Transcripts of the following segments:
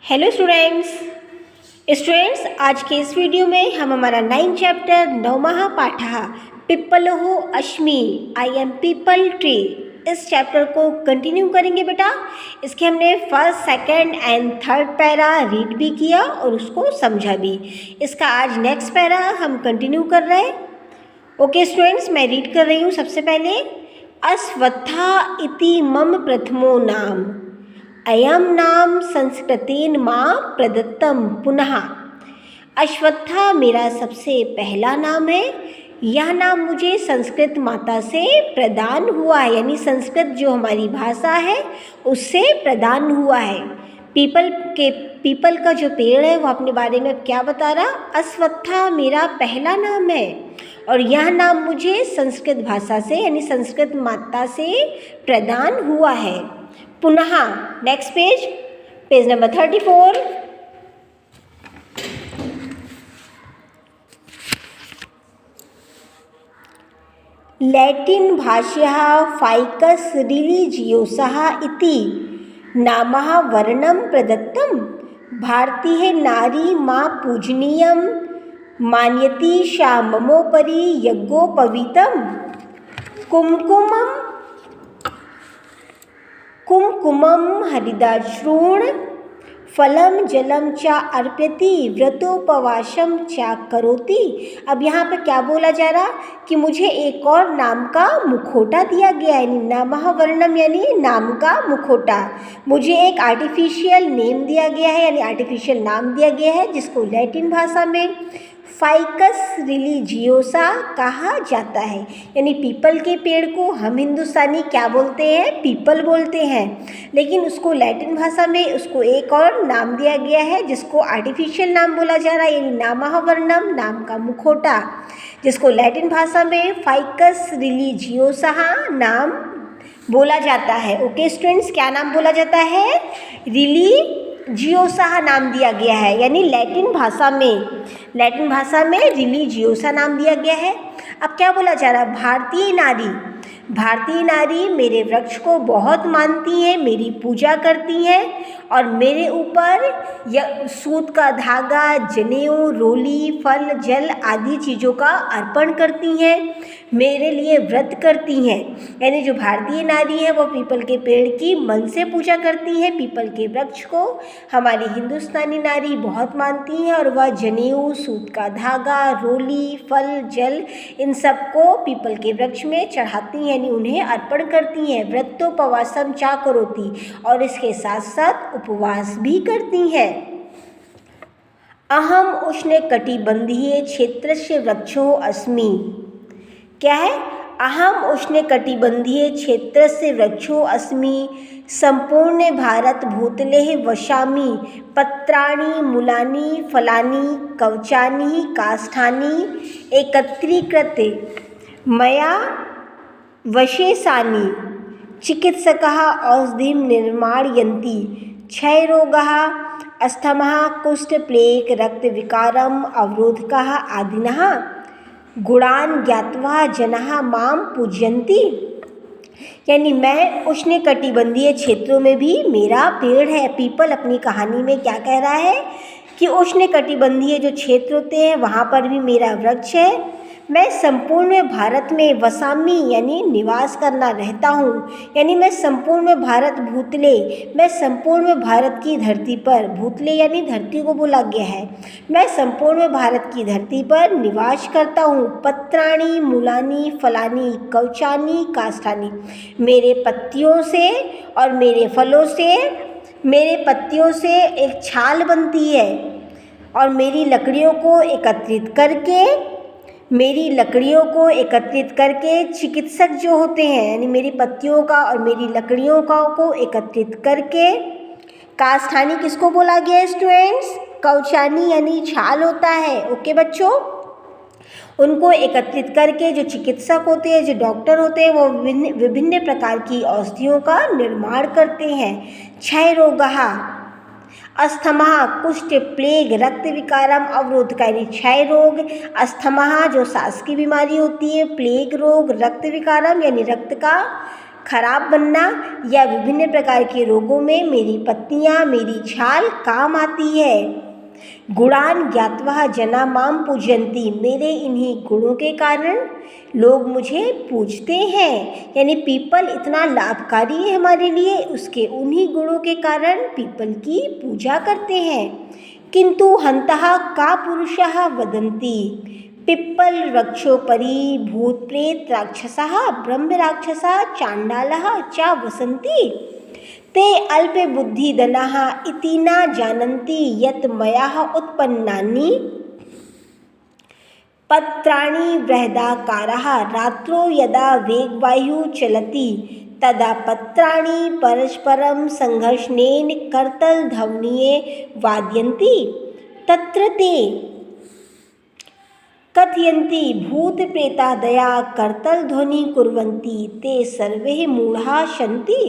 Hello students आज के इस वीडियो में हम हमारा 9 चैप्टर नवमः पाठः पिप्पलोः अश्मि आई एम पीपल ट्री इस चैप्टर को कंटिन्यू करेंगे बेटा। इसके हमने first second and third para read भी किया और उसको समझा भी। इसका आज नेक्स्ट पैरा हम कंटिन्यू कर रहे हैं। ओके स्टूडेंट्स, मैं रीड कर रही हूँ। सबसे पहले अश्वत्था इति मम प्रथमो नाम अयम नाम संस्कृतेन मां प्रदत्तम पुनः। अश्वत्था मेरा सबसे पहला नाम है। यह नाम मुझे संस्कृत माता से प्रदान हुआ है, यानी संस्कृत जो हमारी भाषा है उससे प्रदान हुआ है। पीपल का जो पेड़ है वो अपने बारे में क्या बता रहा? अश्वत्था मेरा पहला नाम है और यह नाम मुझे संस्कृत भाषा से यानी संस्कृत माता से प्रदान हुआ है। पुनः नेक्स्ट पेज नंबर 34। लैटिन भाषया फाइकस रिलीजियोसः इति नामः वर्णम प्रदत्तम। भारतीय नारी मां पूजनीयम मान्यति सा ममोपरि यज्ञोपवीतम कुमकुमं हरिदाश्रूण फलम जलम च अर्प्यति व्रतोपवासम च करोति। अब यहाँ पे क्या बोला जा रहा कि मुझे एक और नाम का मुखौटा दिया गया है, यानी नामः वर्णम यानी नाम का मुखौटा। मुझे एक आर्टिफिशियल नेम दिया गया है यानी आर्टिफिशियल नाम दिया गया है जिसको लैटिन भाषा में फाइकस रिलीजियोसा कहा जाता है। यानी पीपल के पेड़ को हम हिंदुस्तानी क्या बोलते हैं? पीपल बोलते हैं, लेकिन उसको लैटिन भाषा में उसको एक और नाम दिया गया है जिसको आर्टिफिशियल नाम बोला जा रहा है, यानी नामः वर्णम नाम का मुखौटा, जिसको लैटिन भाषा में फाइकस रिलीजियोसा नाम बोला जाता है। ओके स्टूडेंट्स, क्या नाम बोला जाता है? रिलीजियोसा नाम दिया गया है, यानी लैटिन भाषा में रिलीजियोसा नाम दिया गया है। अब क्या बोला जा रहा है? भारतीय नारी मेरे वृक्ष को बहुत मानती हैं, मेरी पूजा करती हैं और मेरे ऊपर सूत का धागा, जनेऊ, रोली, फल, जल आदि चीज़ों का अर्पण करती हैं, मेरे लिए व्रत करती हैं। यानी जो भारतीय नारी है वो पीपल के पेड़ की मन से पूजा करती है। पीपल के वृक्ष को हमारी हिंदुस्तानी नारी बहुत मानती हैं और वह जनेऊ, सूत का धागा, रोली, फल, जल इन सब को पीपल के वृक्ष में चढ़ाती हैं, यानी उन्हें अर्पण करती हैं। व्रतोपवासम चा करोति, और इसके साथ साथ उपवास भी करती हैं। अहम उष्णकटिबंधीय क्षेत्रस्य वृक्षो अस्मि। क्या है? अहम उष्णकटिबंधीय क्षेत्रस्य वृक्षो अस्मि संपूर्ण भारत भूतले वसामि पत्राणि मूलानि फलानि कवचानि काष्ठानि एकत्रीकृत्य मया वशेषानि चिकित्सकाः औषधिं निर्माणयन्ति। क्षयरोगः अस्थमा कुष्ठ प्लेग रक्तविकारम् अवरोधकः आदिनः गुणान् ज्ञात्वा जनाः मां पूजयन्ति। यानी मैं उष्णकटिबंधीय क्षेत्रों में भी मेरा पेड़ है। पीपल अपनी कहानी में क्या कह रहा है कि उष्णकटिबंधीय जो क्षेत्र होते हैं वहाँ पर भी मेरा वृक्ष है। मैं संपूर्ण भारत में वसामी यानी निवास करना रहता हूँ, यानी मैं संपूर्ण भारत भूतले, मैं संपूर्ण भारत की धरती पर, भूतले यानी धरती को बोला गया है, मैं संपूर्ण भारत की धरती पर निवास करता हूँ। पत्राणि मूलानि फलानि कवचानि काष्ठानि, मेरे पत्तियों से और मेरे फलों से, मेरे पत्तियों से एक छाल बनती है और मेरी लकड़ियों को एकत्रित करके चिकित्सक जो होते हैं, यानी मेरी पत्तियों का और मेरी लकड़ियों का को एकत्रित करके, काष्ठानी किसको बोला गया है स्टूडेंट्स? कवचानी यानी छाल होता है। ओके बच्चों, उनको एकत्रित करके जो चिकित्सक होते हैं, जो डॉक्टर होते हैं, वो विभिन्न प्रकार की औषधियों का निर्माण करते हैं। क्षय रोगः अस्थमा कुष्ठ प्लेग रक्त विकारम अवरोधकारी। क्षय रोग, अस्थमा जो सांस की बीमारी होती है, प्लेग रोग, रक्त विकारम यानी रक्त का खराब बनना या विभिन्न प्रकार के रोगों में मेरी पत्तियाँ, मेरी छाल काम आती है। गुणान ज्ञात्वा जना माम पूजयन्ति, मेरे इन्हीं गुणों के कारण लोग मुझे पूजते हैं। यानी पीपल इतना लाभकारी है हमारे लिए, उसके उन्हीं गुणों के कारण पीपल की पूजा करते हैं। किंतु हंतः का पुरुषः वदन्ति, पिप्पल वृक्षोपरि भूत प्रेत राक्षसः ब्रह्म राक्षसः चांडालः च वसन्ति, ते अल्पे बुद्धि दनाः इति न जानन्ति यत् मया उत्पन्नानि पत्राणि बृहदाकाराः, रात्रौ यदा वेगवायुः चलति तदा पत्राणि परस्परं संघर्षणेन करतलध्वनये वादयन्ति, तत्र ते कथयन्ति भूतप्रेतादया करतलध्वनि कुर्वन्ति, ते सर्वे मूढाः सन्ति,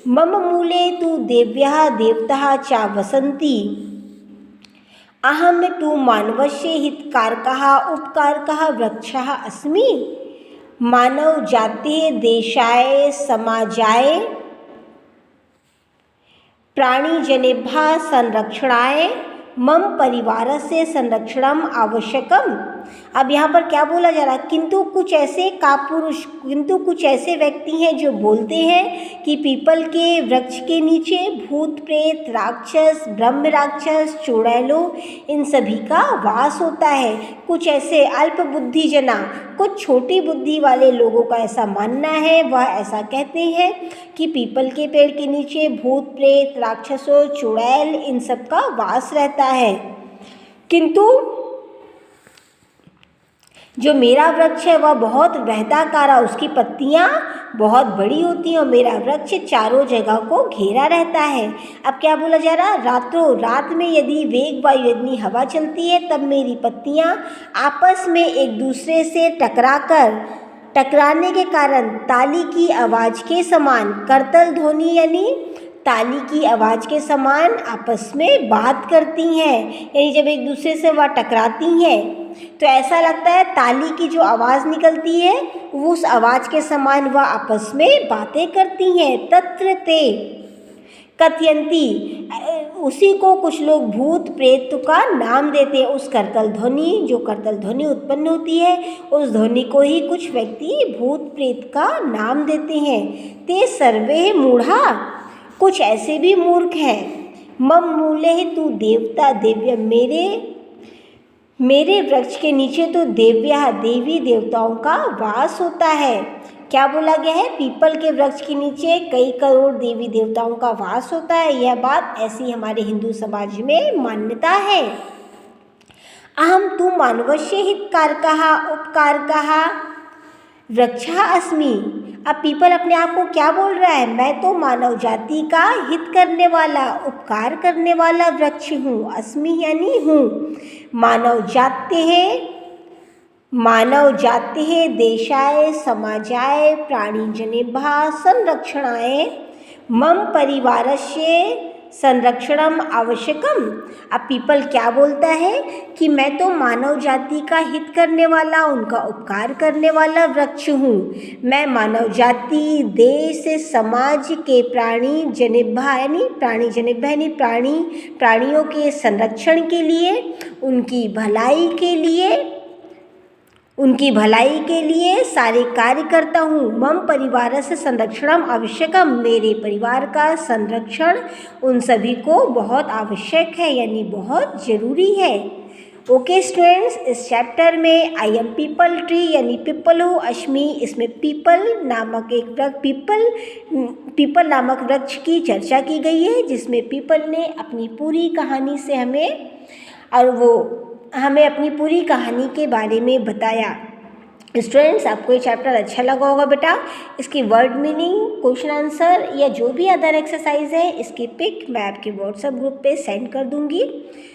मम मूले तु देव्यः देवताः च वसन्ति, अहं तु मानवस्य हितकारकः उपकारकः वृक्षः अस्मि, मानव जातेः देशाय समाजाय प्राणिजनेभ्यः संरक्षणाय मम परिवारस्य संरक्षणम आवश्यकम। अब यहाँ पर क्या बोला जा रहा है, किंतु कुछ ऐसे कापुरुष, किंतु कुछ ऐसे व्यक्ति हैं जो बोलते हैं कि पीपल के वृक्ष के नीचे भूत प्रेत राक्षस ब्रह्म राक्षस चुड़ैलों इन सभी का वास होता है। कुछ ऐसे अल्प बुद्धि जना, कुछ छोटी बुद्धि वाले लोगों का ऐसा मानना है, वह ऐसा कहते हैं कि पीपल के पेड़ के नीचे भूत प्रेत राक्षसों चुड़ैल इन सब का वास रहता है। किंतु जो मेरा वृक्ष है वह बहुत वृहदाकार, उसकी पत्तियाँ बहुत बड़ी होती हैं और मेरा वृक्ष चारों जगह को घेरा रहता है। अब क्या बोला जा रहा है, रात में यदि वेग वायु यदि हवा चलती है तब मेरी पत्तियाँ आपस में एक दूसरे से टकराने के कारण ताली की आवाज़ के समान, करतल ध्वनि यानी ताली की आवाज़ के समान आपस में बात करती हैं। यानी जब एक दूसरे से वह टकराती हैं तो ऐसा लगता है ताली की जो आवाज़ निकलती है वो उस आवाज़ के समान वह आपस में बातें करती हैं। तत्र ते कथयन्ति, उसी को कुछ लोग भूत प्रेत का नाम देते हैं। उस करतल ध्वनि, जो करतल ध्वनि उत्पन्न होती है उस ध्वनि को ही कुछ व्यक्ति भूत प्रेत का नाम देते हैं। ते सर्वे मूढ़ा, कुछ ऐसे भी मूर्ख हैं। मम मूले तु देवता देव्य, मेरे वृक्ष के नीचे तो देव्या देवी देवताओं का वास होता है। क्या बोला गया है, पीपल के वृक्ष के नीचे कई करोड़ देवी देवताओं का वास होता है। यह बात ऐसी हमारे हिंदू समाज में मान्यता है। अहम तु मानवस्य हितकारकः उपकारकः वृक्षः अस्मि। अब पीपल अपने आप को क्या बोल रहा है, मैं तो मानव जाति का हित करने वाला उपकार करने वाला वृक्ष हूँ। अस्मि यानी हूँ। मानव जाते देशाय समाजाय प्राणिजनेभ्यः संरक्षणाय मम परिवारस्य संरक्षणम आवश्यकम। अब पीपल क्या बोलता है कि मैं तो मानव जाति का हित करने वाला, उनका उपकार करने वाला वृक्ष हूँ। मैं मानव जाति देश समाज के प्राणिजनेभ्यः यानी प्राणियों के संरक्षण के लिए, उनकी भलाई के लिए सारे कार्य करता हूँ। मम परिवार से संरक्षणम आवश्यकम, मेरे परिवार का संरक्षण उन सभी को बहुत आवश्यक है यानी बहुत ज़रूरी है। ओके स्टूडेंट्स, इस चैप्टर में आई एम पीपल ट्री यानी पिप्पलो अश्मी, इसमें पीपल नामक वृक्ष की चर्चा की गई है, जिसमें पीपल ने अपनी पूरी कहानी से हमें अपनी पूरी कहानी के बारे में बताया। स्टूडेंट्स, आपको ये चैप्टर अच्छा लगा होगा बेटा। इसकी वर्ड मीनिंग, क्वेश्चन आंसर या जो भी अदर एक्सरसाइज है इसकी पिक मैं आपके व्हाट्सएप ग्रुप पे सेंड कर दूंगी।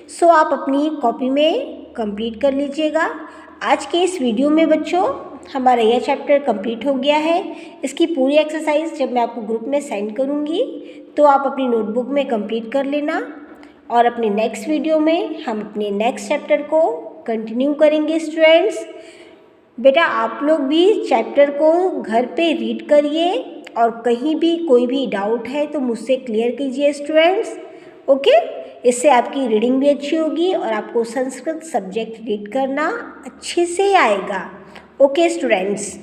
सो आप अपनी कॉपी में कंप्लीट कर लीजिएगा। आज के इस वीडियो में बच्चों हमारा यह चैप्टर कंप्लीट हो गया है। इसकी पूरी एक्सरसाइज जब मैं आपको ग्रुप में सेंड करूँगी तो आप अपनी नोटबुक में कंप्लीट कर लेना और अपने नेक्स्ट वीडियो में हम अपने नेक्स्ट चैप्टर को कंटिन्यू करेंगे। स्टूडेंट्स बेटा, आप लोग भी चैप्टर को घर पे रीड करिए और कहीं भी कोई भी डाउट है तो मुझसे क्लियर कीजिए स्टूडेंट्स। ओके, इससे आपकी रीडिंग भी अच्छी होगी और आपको संस्कृत सब्जेक्ट रीड करना अच्छे से आएगा। Okay students.